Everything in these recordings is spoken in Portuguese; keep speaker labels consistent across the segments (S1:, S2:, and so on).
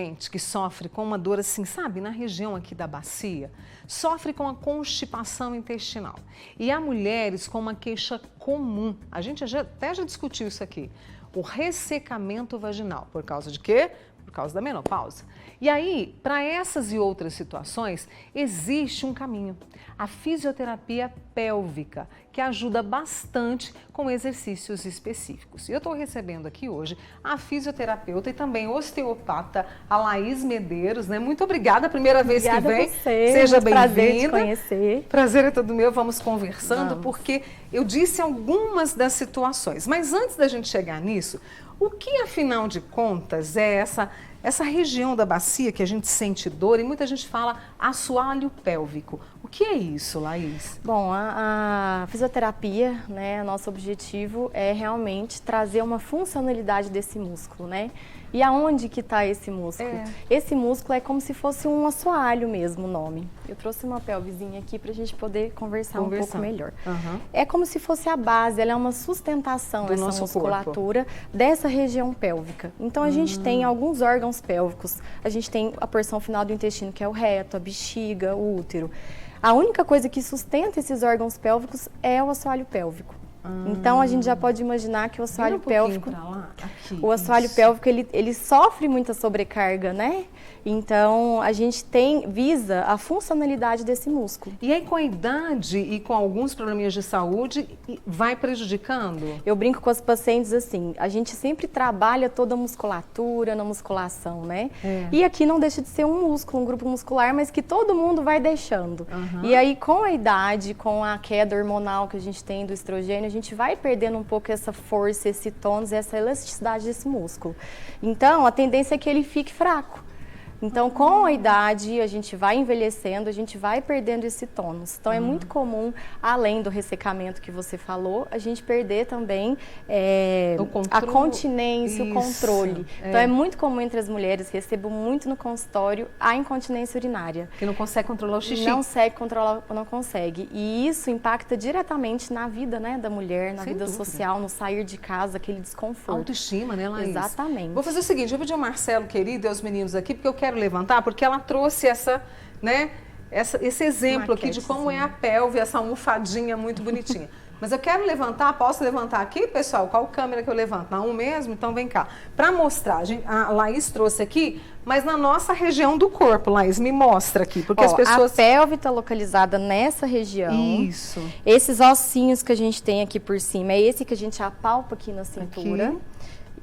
S1: gente que sofre com uma dor assim, sabe, na região aqui da bacia, sofre com a constipação intestinal. E há mulheres com uma queixa comum, a gente até já discutiu isso aqui, o ressecamento vaginal. Por causa de quê? Por causa da menopausa. E aí, para essas e outras situações, existe um caminho. A fisioterapia pélvica, que ajuda bastante com exercícios específicos. E eu estou recebendo aqui hoje a fisioterapeuta e também osteopata, a Laís Medeiros, né? Muito obrigada, primeira vez que vem.
S2: Você.
S1: Seja bem-vinda.
S2: Prazer te conhecer.
S1: Prazer é todo meu, vamos conversando, porque eu disse algumas das situações. Mas antes da gente chegar nisso, o que, afinal de contas, é essa região da bacia que a gente sente dor e muita gente fala assoalho pélvico? O que é isso, Laís?
S2: Bom, a fisioterapia, né, nosso objetivo é realmente trazer uma funcionalidade desse músculo, né? E aonde que está esse músculo? Esse músculo é como se fosse um assoalho mesmo, o nome. Eu trouxe uma pelvizinha aqui para a gente poder conversar um pouco melhor. É como se fosse a base, ela é uma sustentação, essa musculatura dessa região pélvica. Então a gente tem alguns órgãos pélvicos, a gente tem a porção final do intestino, que é o reto, a bexiga, o útero. A única coisa que sustenta esses órgãos pélvicos é o assoalho pélvico. Então a gente já pode imaginar que o assoalho pélvico, ele sofre muita sobrecarga, né? Então a gente visa a funcionalidade desse músculo.
S1: E aí com a idade e com alguns probleminhas de saúde, vai prejudicando?
S2: Eu brinco com as pacientes assim, a gente sempre trabalha toda a musculatura na musculação, né? E aqui não deixa de ser um músculo, um grupo muscular, mas que todo mundo vai deixando. E aí com a idade, com a queda hormonal que a gente tem do estrogênio, a gente vai perdendo um pouco essa força, esse tônus, essa elasticidade desse músculo. Então a tendência é que ele fique fraco. Então, com a idade, a gente vai envelhecendo, a gente vai perdendo esse tônus. Então, é muito comum, além do ressecamento que você falou, a gente perder também a continência, o controle. Então, é muito comum entre as mulheres, recebo muito no consultório, a incontinência urinária.
S1: Que não consegue controlar o xixi.
S2: Não consegue controlar, não consegue. E isso impacta diretamente na vida, né, da mulher, na vida social, no sair de casa, aquele desconforto.
S1: Autoestima, né, Laís?
S2: Exatamente.
S1: Vou fazer o seguinte, eu vou pedir ao Marcelo, querido, e aos meninos aqui, porque eu quero levantar, porque ela trouxe esse exemplo aqui de como é a pelve, essa almofadinha muito bonitinha. Mas eu quero levantar, posso levantar aqui, pessoal? Qual câmera que eu levanto? Na 1 mesmo? Então vem cá. Para mostrar, a Laís trouxe aqui, mas na nossa região do corpo, Laís, me mostra aqui, porque as pessoas...
S2: A pelve está localizada nessa região.
S1: Isso.
S2: Esses ossinhos que a gente tem aqui por cima, é esse que a gente apalpa aqui na cintura. Aqui.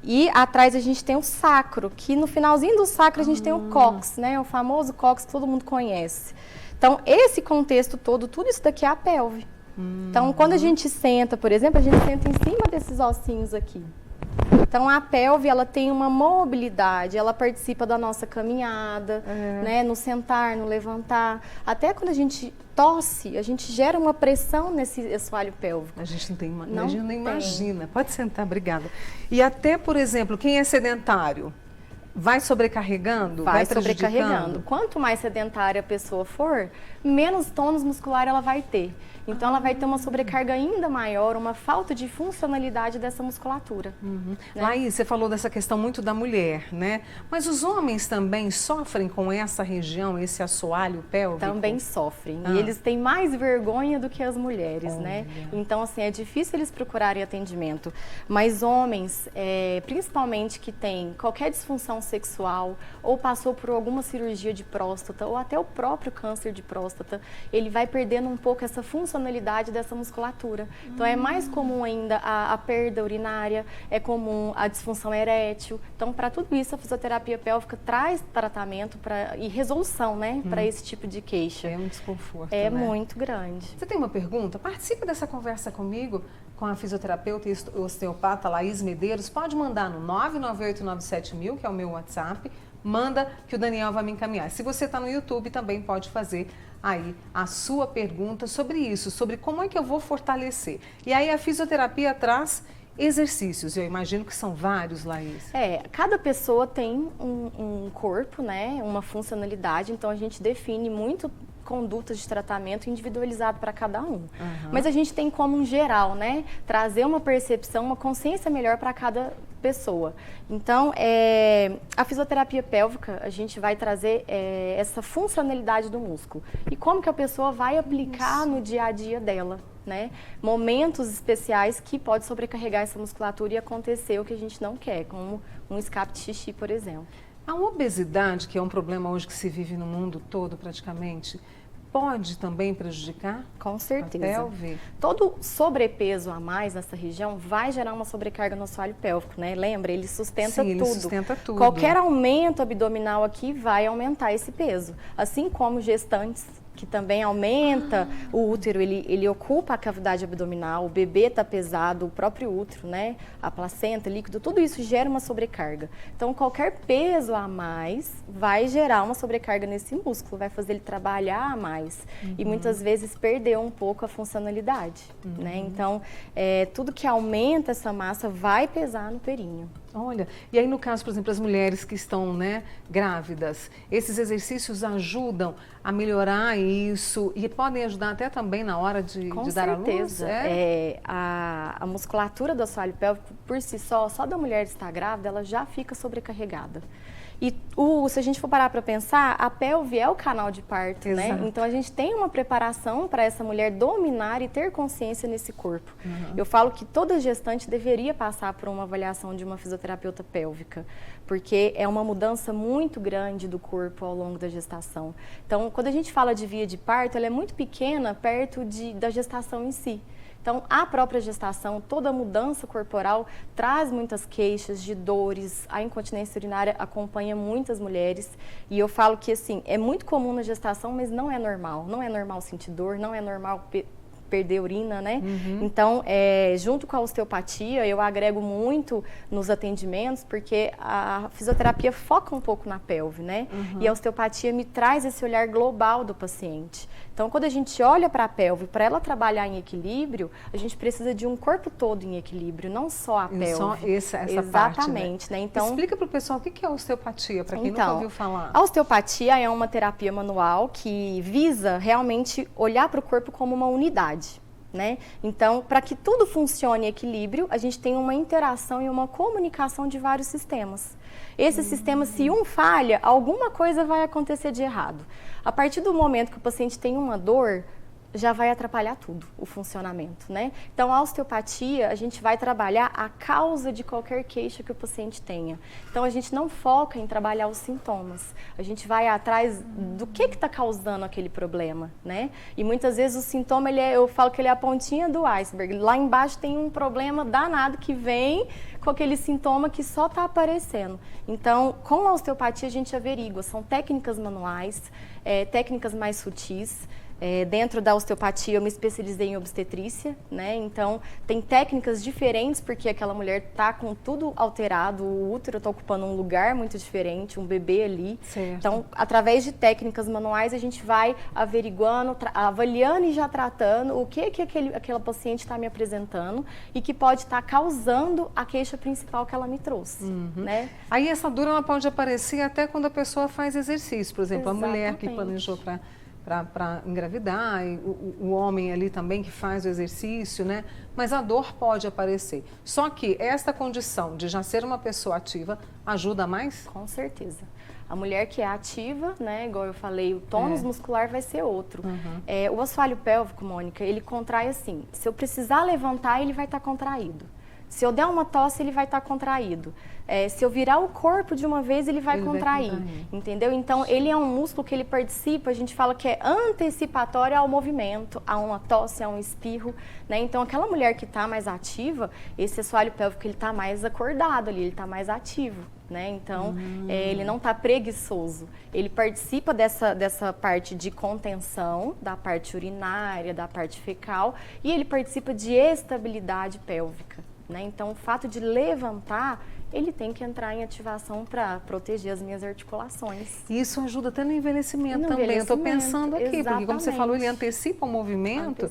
S2: E atrás a gente tem o sacro, que no finalzinho do sacro a gente tem o cóccix, né? O famoso cóccix que todo mundo conhece. Então, esse contexto todo, tudo isso daqui é a pelve. Então, quando a gente senta, por exemplo, a gente senta em cima desses ossinhos aqui. Então, a pelve, ela tem uma mobilidade, ela participa da nossa caminhada, né? No sentar, no levantar. Até quando a gente tosse, a gente gera uma pressão nesse assoalho pélvico.
S1: A gente não tem, nem imagina. Pode sentar, obrigada. E até, por exemplo, quem é sedentário, vai sobrecarregando?
S2: Vai sobrecarregando. Quanto mais sedentária a pessoa for, menos tônus muscular ela vai ter. Então, ela vai ter uma sobrecarga ainda maior, uma falta de funcionalidade dessa musculatura. Né?
S1: Laís, você falou dessa questão muito da mulher, né? Mas os homens também sofrem com essa região, esse assoalho pélvico?
S2: Também sofrem. E eles têm mais vergonha do que as mulheres, né? Então, assim, é difícil eles procurarem atendimento. Mas homens, principalmente que têm qualquer disfunção sexual, ou passou por alguma cirurgia de próstata, ou até o próprio câncer de próstata, ele vai perdendo um pouco essa funcionalidade dessa musculatura. Então, é mais comum ainda a perda urinária, é comum a disfunção erétil. Então, para tudo isso, a fisioterapia pélvica traz tratamento e resolução, né, para esse tipo de queixa.
S1: É um desconforto,
S2: né?
S1: Muito
S2: grande.
S1: Você tem uma pergunta? Participe dessa conversa comigo, com a fisioterapeuta e osteopata Laís Medeiros. Pode mandar no 99897.000, que é o meu WhatsApp. Manda que o Daniel vai me encaminhar. Se você está no YouTube, também pode fazer aí a sua pergunta sobre isso, sobre como é que eu vou fortalecer. E aí a fisioterapia traz exercícios, eu imagino que são vários, Laís.
S2: Cada pessoa tem um corpo, né, uma funcionalidade, então a gente define muito condutas de tratamento individualizado para cada um. Mas a gente tem como um geral, né, trazer uma percepção, uma consciência melhor para cada pessoa. Então, a fisioterapia pélvica, a gente vai trazer essa funcionalidade do músculo. E como que a pessoa vai aplicar no dia a dia dela, né? Momentos especiais que pode sobrecarregar essa musculatura e acontecer o que a gente não quer, como um escape de xixi, por exemplo.
S1: A obesidade, que é um problema hoje que se vive no mundo todo praticamente, pode também prejudicar?
S2: Com certeza.
S1: A pelve?
S2: Todo sobrepeso a mais nessa região vai gerar uma sobrecarga no assoalho pélvico, né? Lembra, ele sustenta tudo.
S1: Sim, ele sustenta tudo.
S2: Qualquer aumento abdominal aqui vai aumentar esse peso. Assim como gestantes, que também aumenta o útero, ele ocupa a cavidade abdominal, o bebê está pesado, o próprio útero, né? A placenta, líquido, tudo isso gera uma sobrecarga. Então, qualquer peso a mais vai gerar uma sobrecarga nesse músculo, vai fazer ele trabalhar a mais e muitas vezes perder um pouco a funcionalidade, né? Então, tudo que aumenta essa massa vai pesar no períneo.
S1: Olha, e aí no caso, por exemplo, as mulheres que estão, né, grávidas, esses exercícios ajudam a melhorar isso e podem ajudar até também na hora de dar à luz?
S2: Com certeza. A musculatura do assoalho pélvico, por si só da mulher estar grávida, ela já fica sobrecarregada. E se a gente for parar para pensar, a pelve é o canal de parto,
S1: Exato.
S2: né? Então a gente tem uma preparação para essa mulher dominar e ter consciência nesse corpo. Eu falo que toda gestante deveria passar por uma avaliação de uma fisioterapeuta pélvica, porque é uma mudança muito grande do corpo ao longo da gestação. Então, quando a gente fala de via de parto, ela é muito pequena perto da gestação em si. Então, a própria gestação, toda mudança corporal traz muitas queixas de dores. A incontinência urinária acompanha muitas mulheres. E eu falo que, assim, é muito comum na gestação, mas não é normal. Não é normal sentir dor, não é normal perder urina, né? Então, junto com a osteopatia, eu agrego muito nos atendimentos, porque a fisioterapia foca um pouco na pelve, né? E a osteopatia me traz esse olhar global do paciente. Então, quando a gente olha para a pelve, para ela trabalhar em equilíbrio, a gente precisa de um corpo todo em equilíbrio, não só a pelve.
S1: Só essa
S2: Exatamente,
S1: parte, né?
S2: Então,
S1: explica para o pessoal o que é osteopatia, para quem nunca ouviu falar.
S2: A osteopatia é uma terapia manual que visa realmente olhar para o corpo como uma unidade. Né? Então, para que tudo funcione em equilíbrio, a gente tem uma interação e uma comunicação de vários sistemas. Esse sistema, se um falha, alguma coisa vai acontecer de errado. A partir do momento que o paciente tem uma dor, já vai atrapalhar tudo, o funcionamento, né? Então, a osteopatia, a gente vai trabalhar a causa de qualquer queixa que o paciente tenha. Então, a gente não foca em trabalhar os sintomas. A gente vai atrás do que está causando aquele problema, né? E muitas vezes o sintoma, eu falo que ele é a pontinha do iceberg. Lá embaixo tem um problema danado que vem com aquele sintoma que só está aparecendo. Então, com a osteopatia, a gente averigua. São técnicas manuais, técnicas mais sutis. Dentro da osteopatia eu me especializei em obstetrícia, né? Então tem técnicas diferentes porque aquela mulher tá com tudo alterado, o útero está ocupando um lugar muito diferente, um bebê ali.
S1: Certo.
S2: Então, através de técnicas manuais a gente vai averiguando, avaliando e já tratando o que aquela paciente está me apresentando e que pode estar causando a queixa principal que ela me trouxe, né?
S1: Aí essa dor ela pode aparecer até quando a pessoa faz exercício, por exemplo,
S2: Exatamente.
S1: A mulher que planejou para engravidar, e o homem ali também que faz o exercício, né? Mas a dor pode aparecer. Só que esta condição de já ser uma pessoa ativa ajuda mais?
S2: Com certeza. A mulher que é ativa, né, igual eu falei, o tônus muscular vai ser outro. O assoalho pélvico, Mônica, ele contrai assim. Se eu precisar levantar, ele vai estar contraído. Se eu der uma tosse, ele vai estar contraído. Se eu virar o corpo de uma vez, ele vai contrair, entendeu? Então, ele é um músculo que ele participa, a gente fala que é antecipatório ao movimento, a uma tosse, a um espirro, né? Então, aquela mulher que está mais ativa, esse assoalho pélvico, ele está mais acordado ali, ele está mais ativo, né? Então, ele não está preguiçoso. Ele participa dessa parte de contenção, da parte urinária, da parte fecal, e ele participa de estabilidade pélvica, né? Então, o fato de levantar, ele tem que entrar em ativação para proteger as minhas articulações.
S1: E isso ajuda até no envelhecimento também. Eu estou pensando aqui, porque como você falou, ele antecipa o movimento.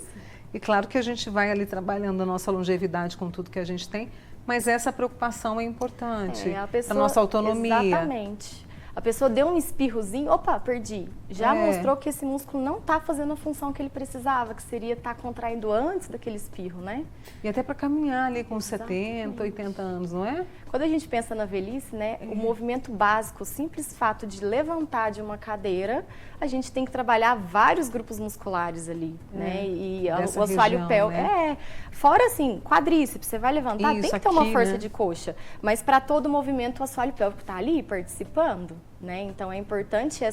S1: E claro que a gente vai ali trabalhando a nossa longevidade com tudo que a gente tem, mas essa preocupação é importante para a nossa autonomia.
S2: Exatamente. A pessoa deu um espirrozinho, opa, perdi. Já mostrou que esse músculo não está fazendo a função que ele precisava, que seria estar contraindo antes daquele espirro, né?
S1: E até para caminhar ali com 70, 80 anos, não é?
S2: Quando a gente pensa na velhice, né, o movimento básico, o simples fato de levantar de uma cadeira, a gente tem que trabalhar vários grupos musculares ali, né? E o assoalho pélvico.
S1: Né?
S2: Fora assim, quadríceps, você vai levantar,
S1: isso,
S2: tem que ter uma força,
S1: né,
S2: de coxa. Mas para todo movimento, o assoalho pélvico está ali participando, né? Então é importante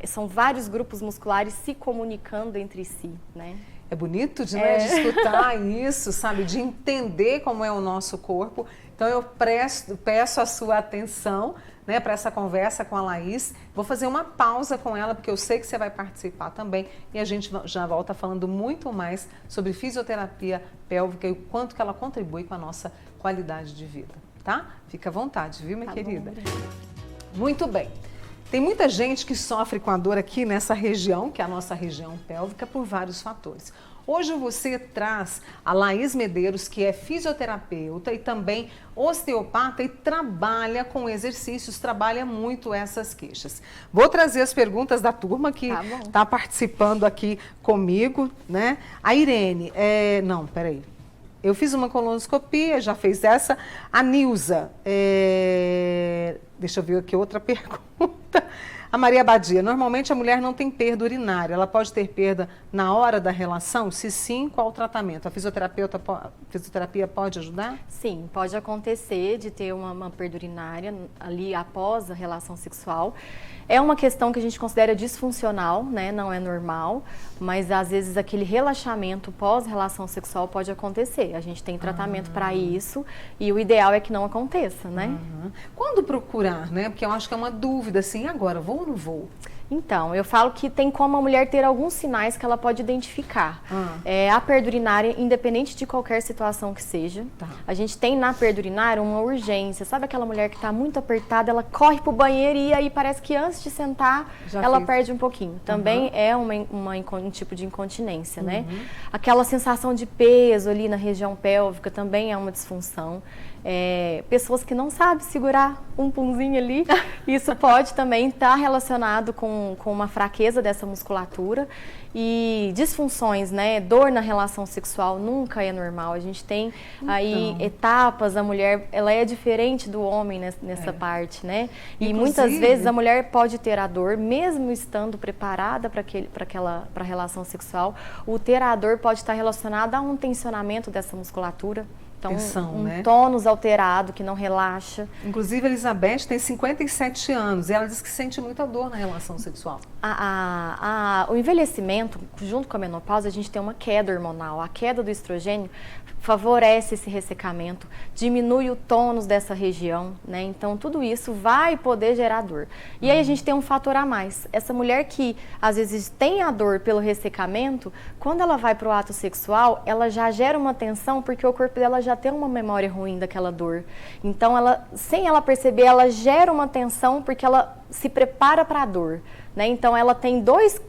S2: são vários grupos musculares se comunicando entre si, né?
S1: É bonito de escutar isso, sabe? De entender como é o nosso corpo. Então eu peço a sua atenção, né, para essa conversa com a Laís. Vou fazer uma pausa com ela, porque eu sei que você vai participar também. E a gente já volta falando muito mais sobre fisioterapia pélvica e o quanto que ela contribui com a nossa qualidade de vida, tá? Fica à vontade, viu, minha querida? Muito bem. Tem muita gente que sofre com a dor aqui nessa região, que é a nossa região pélvica, por vários fatores. Hoje você traz a Laís Medeiros, que é fisioterapeuta e também osteopata e trabalha com exercícios, trabalha muito essas queixas. Vou trazer as perguntas da turma que está participando aqui comigo, né? A Irene, não, peraí. Eu fiz uma colonoscopia, já fez essa. A Nilza, deixa eu ver aqui outra pergunta. A Maria Badia, normalmente a mulher não tem perda urinária, ela pode ter perda na hora da relação? Se sim, qual o tratamento? A fisioterapia pode ajudar?
S2: Sim, pode acontecer de ter uma perda urinária ali após a relação sexual. É uma questão que a gente considera disfuncional, né? Não é normal, mas às vezes aquele relaxamento pós-relação sexual pode acontecer. A gente tem tratamento para isso e o ideal é que não aconteça, né?
S1: Quando procurar, né? Porque eu acho que é uma dúvida, assim, agora, vou ou não vou?
S2: Então, eu falo que tem como a mulher ter alguns sinais que ela pode identificar. A perda urinária, independente de qualquer situação que seja. A gente tem na perda urinária uma urgência. Sabe aquela mulher que está muito apertada, ela corre pro banheiro e aí parece que antes de sentar, ela perde um pouquinho. Também é um tipo de incontinência, né? Aquela sensação de peso ali na região pélvica também é uma disfunção. Pessoas que não sabem segurar um punzinho ali, isso pode também estar relacionado com uma fraqueza dessa musculatura. E disfunções, né? Dor na relação sexual nunca é normal. A gente tem aí etapas, a mulher, ela é diferente do homem nessa parte, né? E muitas vezes a mulher pode ter a dor, mesmo estando preparada para a relação sexual. O ter a dor pode estar relacionado a um tensionamento dessa musculatura. Então, um tônus alterado, que não relaxa.
S1: Inclusive, a Elizabeth tem 57 anos e ela diz que sente muita dor na relação sexual.
S2: O envelhecimento, junto com a menopausa, a gente tem uma queda hormonal. A queda do estrogênio favorece esse ressecamento, diminui o tônus dessa região, né? Então, tudo isso vai poder gerar dor. E aí a gente tem um fator a mais. Essa mulher que, às vezes, tem a dor pelo ressecamento, quando ela vai para o ato sexual, ela já gera uma tensão, porque o corpo dela já tem uma memória ruim daquela dor. Então, sem ela perceber, ela gera uma tensão, porque ela se prepara para a dor. Né? Então, ela tem dois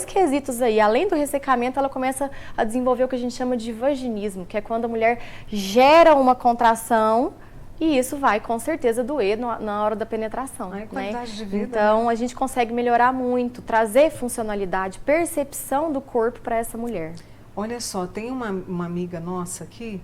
S2: quesitos aí. Além do ressecamento, ela começa a desenvolver o que a gente chama de vaginismo, que é quando a mulher gera uma contração e isso vai, com certeza, doer na hora da penetração.
S1: Qualidade de vida.
S2: Então, a gente consegue melhorar muito, trazer funcionalidade, percepção do corpo para essa mulher.
S1: Olha só, tem uma amiga nossa aqui.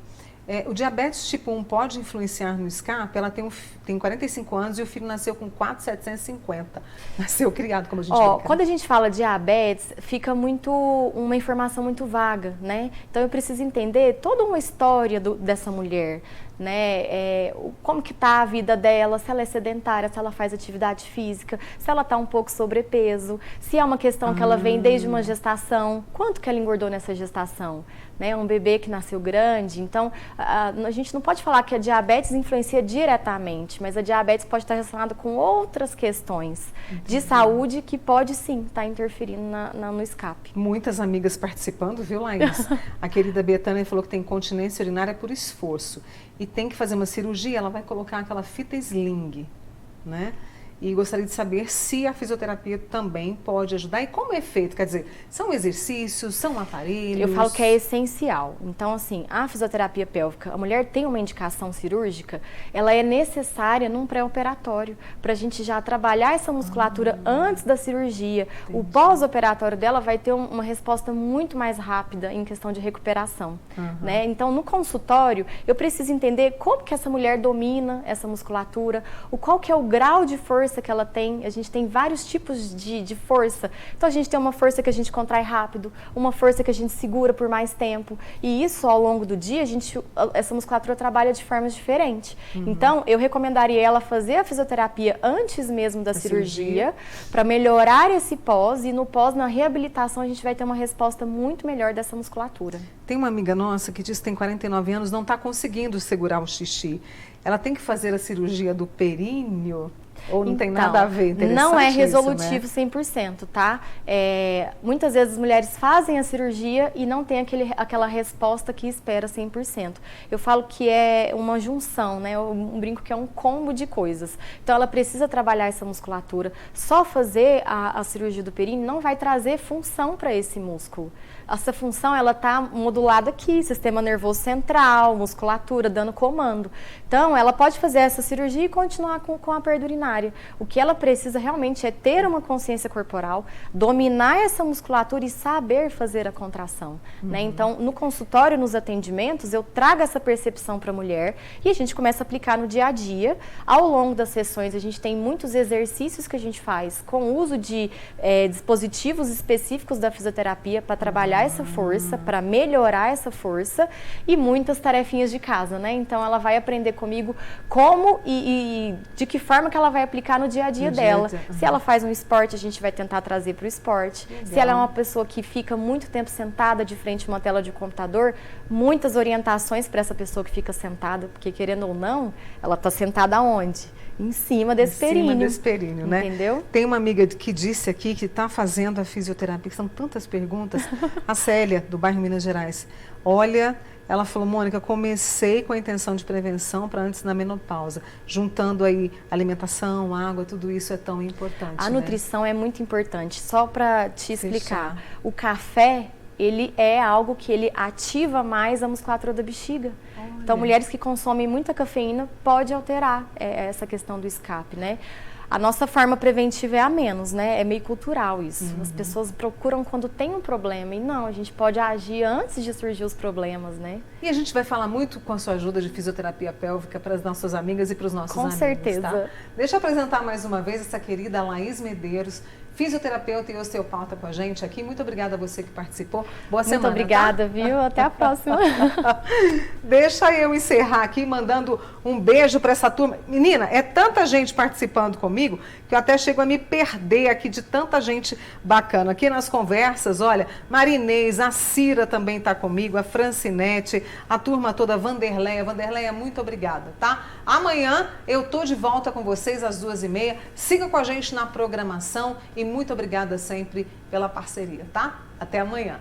S1: O diabetes tipo 1 pode influenciar no escape? Ela tem 45 anos e o filho nasceu com 4,750. Nasceu criado, como a gente brinca.
S2: Quando a gente fala diabetes, fica uma informação muito vaga, né? Então eu preciso entender toda uma história dessa mulher, né? Como que tá a vida dela, se ela é sedentária, se ela faz atividade física, se ela tá um pouco sobrepeso, se é uma questão que ela vem desde uma gestação, quanto que ela engordou nessa gestação, né? Um bebê que nasceu grande. Então, a gente não pode falar que a diabetes influencia diretamente, mas a diabetes pode estar relacionada com outras questões de saúde que pode sim estar interferindo no escape.
S1: Muitas amigas participando, viu, Laís? A querida Betânia falou que tem incontinência urinária por esforço e tem que fazer uma cirurgia, ela vai colocar aquela fita sling, né? e gostaria de saber se a fisioterapia também pode ajudar e como é feito, quer dizer, são exercícios, são aparelhos?
S2: Eu falo que é essencial. Então, assim, a fisioterapia pélvica, a mulher tem uma indicação cirúrgica, ela é necessária num pré-operatório, para a gente já trabalhar essa musculatura antes da cirurgia. Entendi. O pós-operatório dela vai ter uma resposta muito mais rápida em questão de recuperação, né? Então, no consultório, eu preciso entender como que essa mulher domina essa musculatura, qual que é o grau de força que ela tem. A gente tem vários tipos de força. Então a gente tem uma força que a gente contrai rápido, uma força que a gente segura por mais tempo. E isso ao longo do dia, essa musculatura trabalha de formas diferentes. Então eu recomendaria ela fazer a fisioterapia antes mesmo da cirurgia para melhorar esse pós, e no pós, na reabilitação, a gente vai ter uma resposta muito melhor dessa musculatura.
S1: Tem uma amiga nossa que diz que tem 49 anos, não está conseguindo segurar o xixi. Ela tem que fazer a cirurgia do períneo? Ou não tem nada a ver?
S2: Não é resolutivo
S1: isso, né?
S2: 100%, tá? Muitas vezes as mulheres fazem a cirurgia e não tem aquela resposta que espera 100%. Eu falo que é uma junção, né? Eu brinco que é um combo de coisas. Então ela precisa trabalhar essa musculatura. Só fazer a cirurgia do períneo não vai trazer função para esse músculo. Essa função, ela está modulada aqui, sistema nervoso central, musculatura, dando comando. Então, ela pode fazer essa cirurgia e continuar com a perda urinária. O que ela precisa realmente é ter uma consciência corporal, dominar essa musculatura e saber fazer a contração, né? Então, no consultório, nos atendimentos, eu trago essa percepção para a mulher e a gente começa a aplicar no dia a dia. Ao longo das sessões, a gente tem muitos exercícios que a gente faz com o uso de dispositivos específicos da fisioterapia para trabalhar essa força, para melhorar essa força, e muitas tarefinhas de casa, né? Então ela vai aprender comigo como e de que forma que ela vai aplicar no dia a dia dela. Se ela faz um esporte, a gente vai tentar trazer para o esporte. Legal. Se ela é uma pessoa que fica muito tempo sentada de frente a uma tela de computador, muitas orientações para essa pessoa que fica sentada, porque querendo ou não, ela está sentada aonde? Em cima desse períneo. Em cima
S1: desse períneo, né?
S2: Entendeu?
S1: Tem uma amiga que disse aqui que está fazendo a fisioterapia, que são tantas perguntas. A Célia, do bairro Minas Gerais. Olha, ela falou, Mônica, comecei com a intenção de prevenção para antes da menopausa. Juntando aí alimentação, água, tudo isso é tão importante.
S2: A nutrição é muito importante. Só para te explicar, o café, ele é algo que ele ativa mais a musculatura da bexiga. Olha. Então, mulheres que consomem muita cafeína pode alterar essa questão do escape, né? A nossa forma preventiva é a menos, né? É meio cultural isso. As pessoas procuram quando tem um problema e não, a gente pode agir antes de surgir os problemas, né?
S1: E a gente vai falar muito com a sua ajuda de fisioterapia pélvica para as nossas amigas e para os nossos amigos.
S2: Com certeza.
S1: Tá? Deixa eu apresentar mais uma vez essa querida Laís Medeiros, fisioterapeuta e osteopata com a gente aqui. Muito obrigada a você que participou. Boa semana.
S2: Muito obrigada,
S1: tá?
S2: Viu? Até a próxima.
S1: Deixa eu encerrar aqui mandando um beijo para essa turma. Menina, é tanta gente participando comigo que eu até chego a me perder aqui de tanta gente bacana. Aqui nas conversas, olha, Marinês, a Cira também está comigo, a Francinete, a turma toda, Vanderleia. Vanderleia, muito obrigada, tá? Amanhã eu tô de volta com vocês às 2h30. Siga com a gente na programação e muito obrigada sempre pela parceria, tá? Até amanhã.